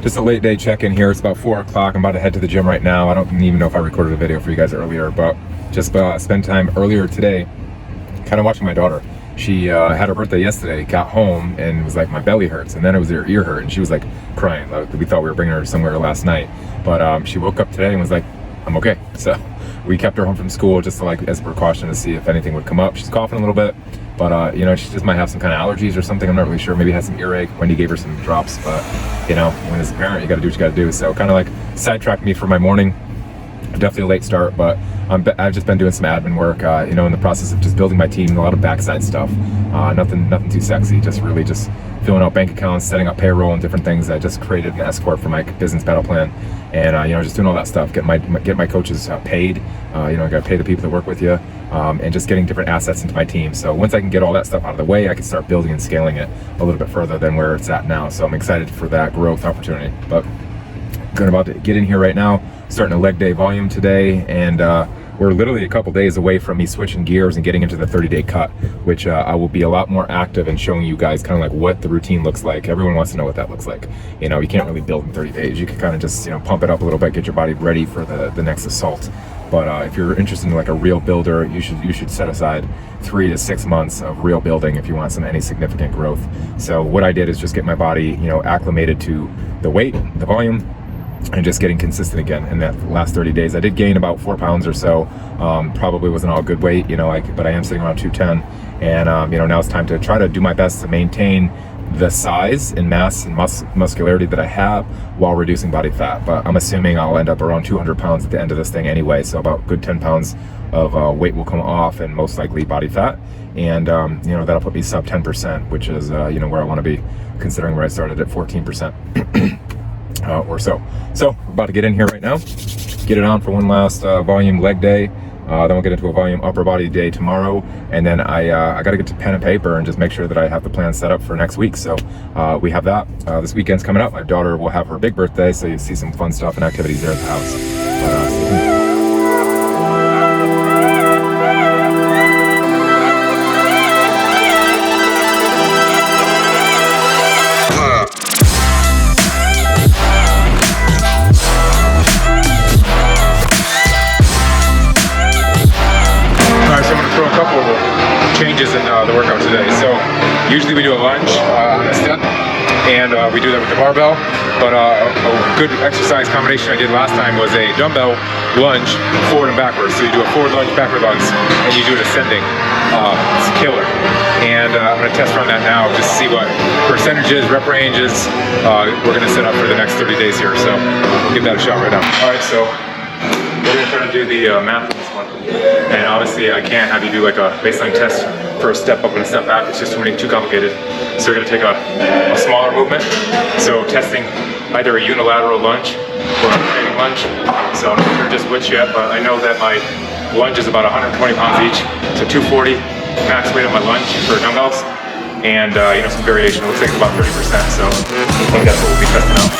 just a late day check-in here. It's about 4 o'clock. I'm about to head to the gym right now. I don't even know if I recorded a video for you guys earlier, but just spent time earlier today kind of watching my daughter. She had her birthday yesterday, got home and was like, my belly hurts, and then it was her ear hurt, and she was like crying. We thought we were bringing her somewhere last night, but she woke up today and was like, I'm okay. So we kept her home from school just to, like, as a precaution, to see if anything would come up. She's coughing a little bit, but you know, she just might have some kind of allergies or something. I'm not really sure. Maybe has some earache. Wendy gave her some drops, but you know, when as a parent, you got to do what you got to do. So kind of like sidetracked me for my morning. Definitely a late start, but I've just been doing some admin work, you know, in the process of just building my team, a lot of backside stuff. Nothing too sexy, just really just filling out bank accounts, setting up payroll and different things. I just created an S-corp for my business battle plan, and you know, just doing all that stuff, get my coaches paid. You know, I got to pay the people that work with you, and just getting different assets into my team. So once I can get all that stuff out of the way, I can start building and scaling it a little bit further than where it's at now. So I'm excited for that growth opportunity. But going about to get in here right now, starting a leg day volume today, and we're literally a couple days away from me switching gears and getting into the 30-day cut, which I will be a lot more active in showing you guys kind of like what the routine looks like. Everyone wants to know what that looks like. You know, you can't really build in 30 days. You can kind of just, you know, pump it up a little bit, get your body ready for the next assault. But if you're interested in like a real builder, you should set aside 3 to 6 months of real building if you want any significant growth. So what I did is just get my body, you know, acclimated to the weight, the volume, and just getting consistent again. In that last 30 days, I did gain about 4 pounds or so. Probably wasn't all good weight, you know, but I am sitting around 210. And, you know, now it's time to try to do my best to maintain the size and mass and muscularity that I have while reducing body fat. But I'm assuming I'll end up around 200 pounds at the end of this thing anyway. So about good 10 pounds of weight will come off, and most likely body fat. And, you know, that'll put me sub 10%, which is, you know, where I want to be, considering where I started at 14%. Or so. So we're about to get in here right now, get it on for one last volume leg day. Then we'll get into a volume upper body day tomorrow, and then I got to get to pen and paper and just make sure that I have the plan set up for next week. So we have that. This weekend's coming up. My daughter will have her big birthday, so you see some fun stuff and activities there at the house. Changes in the workout today. So usually we do a lunge on a step, and we do that with the barbell, but a good exercise combination I did last time was a dumbbell lunge forward and backwards. So you do a forward lunge, backward lunge, and you do it ascending. It's killer. And I'm going to test run that now just to see what percentages, rep ranges we're going to set up for the next 30 days here. So we'll give that a shot right now. All right, so we're going to try to do the math on this one. And obviously I can't have you do like a baseline test for a step up and a step back. It's just too complicated. So we're going to take a smaller movement. So testing either a unilateral lunge or a rotating lunge. So I'm not sure just which yet, but I know that my lunge is about 120 pounds each. So 240 max weight on my lunge for dumbbells. And you know, some variation. It looks like it's about 30%. So I think that's what we'll be testing out.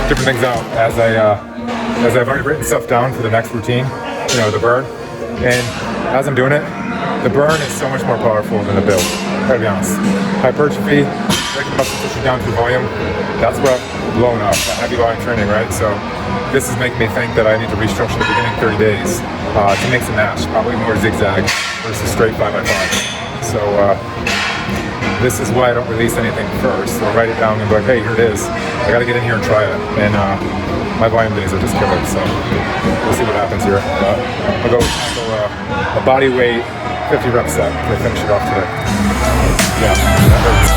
Different things out as I've already written stuff down for the next routine, you know, the burn. And as I'm doing it, the burn is so much more powerful than the build. Gotta be honest. Hypertrophy, breaking muscle tissue down through volume, that's what I'm blowing up. That heavy volume training, right? So this is making me think that I need to restructure the beginning 30 days to mix and match, probably more zigzag versus straight 5x5. So this is why I don't release anything first. I'll write it down and be like, hey, here it is. I gotta get in here and try it. And my volume days are just killer, so we'll see what happens here. I'll go a body weight 50 rep set to finish it off today. Yeah, that hurts.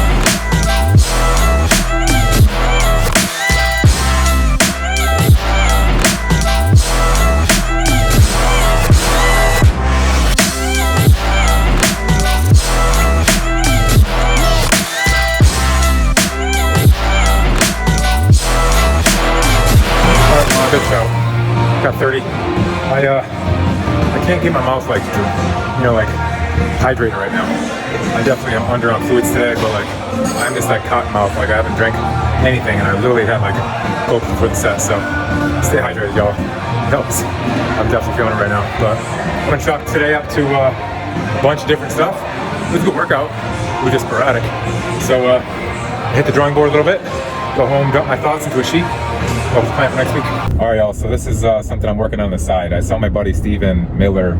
Good show. Got 30. I can't get my mouth like, like hydrated right now. I definitely am under on fluids today, but like I'm just like cotton mouth. Like I haven't drank anything, and I literally had like Coke before the set. So stay hydrated, y'all. It helps. I'm definitely feeling it right now. But I'm gonna chalk today up to a bunch of different stuff. It was a good workout. It was just sporadic. So hit the drawing board a little bit. Go home, dump my thoughts into a sheet. What's the plan for next week? All right, y'all. So this is something I'm working on the side. I saw my buddy Steven Miller.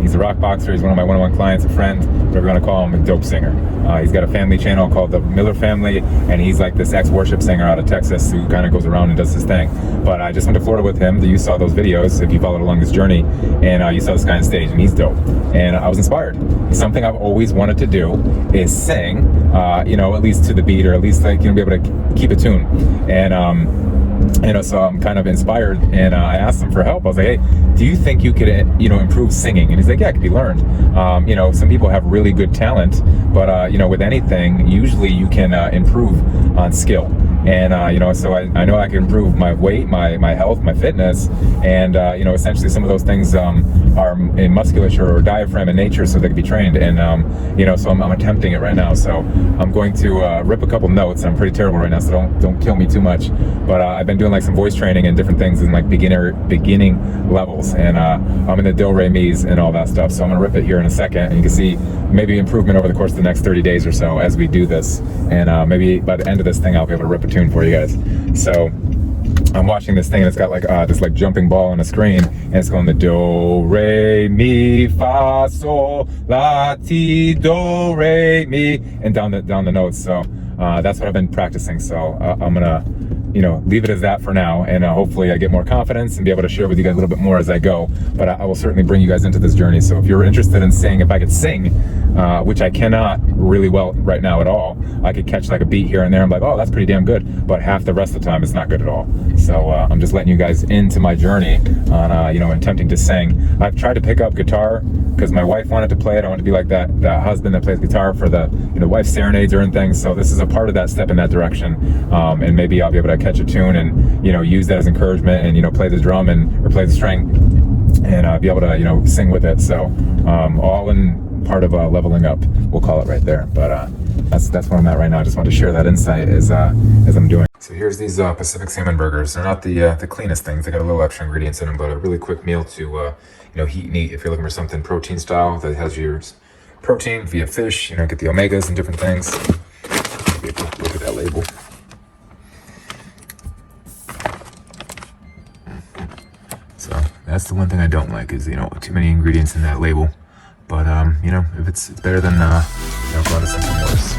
He's a rock boxer. He's one of my one-on-one clients, a friend, whatever you want to call him, a dope singer. He's got a family channel called the Miller Family, and he's like this ex-worship singer out of Texas who kind of goes around and does his thing. But I just went to Florida with him. You saw those videos if you followed along this journey, and you saw this guy on stage, and he's dope. And I was inspired. Something I've always wanted to do is sing, at least to the beat, or at least like be able to keep a tune. And so I'm kind of inspired, and I asked him for help. I was like, hey, do you think you could, improve singing? And he's like, yeah, it could be learned. Some people have really good talent, but, with anything, usually you can improve on skill. And, so I know I can improve my weight, my health, my fitness, and, essentially some of those things are in musculature or diaphragm in nature, so they can be trained. And, so I'm attempting it right now. So I'm going to rip a couple notes. I'm pretty terrible right now, so don't kill me too much. But I've been doing like some voice training and different things in like beginning levels. And I'm in the do, re, mi's and all that stuff. So I'm going to rip it here in a second. And you can see maybe improvement over the course of the next 30 days or so as we do this. And maybe by the end of this thing, I'll be able to rip a tune for you guys. So I'm watching this thing, and it's got like this like jumping ball on the screen, and it's going the do, re, mi, fa, sol, la, ti, do, re, mi, and down the notes. So that's what I've been practicing. So I'm gonna leave it as that for now, and hopefully I get more confidence and be able to share with you guys a little bit more as I go. But I will certainly bring you guys into this journey. So if you're interested in seeing if I could sing, which I cannot really well right now at all, I could catch like a beat here and there. I'm like, oh, that's pretty damn good. But half the rest of the time, it's not good at all. So I'm just letting you guys into my journey on, attempting to sing. I've tried to pick up guitar because my wife wanted to play it. I want to be like that husband that plays guitar for the wife serenades her and things. So this is a part of that step in that direction. And maybe I'll be able to catch a tune and use that as encouragement, and play the drum or play the string, and be able to sing with it. So all in part of leveling up, we'll call it right there. But that's where I'm at right now. I just wanted to share that insight as I'm doing. So here's these Pacific salmon burgers. They're not the cleanest things. They got a little extra ingredients in them, but a really quick meal to heat and eat if you're looking for something protein style that has your protein via fish. Get the omegas and different things. Look at that label. So that's the one thing I don't like is too many ingredients in that label. But if it's better than I'll go on to something worse.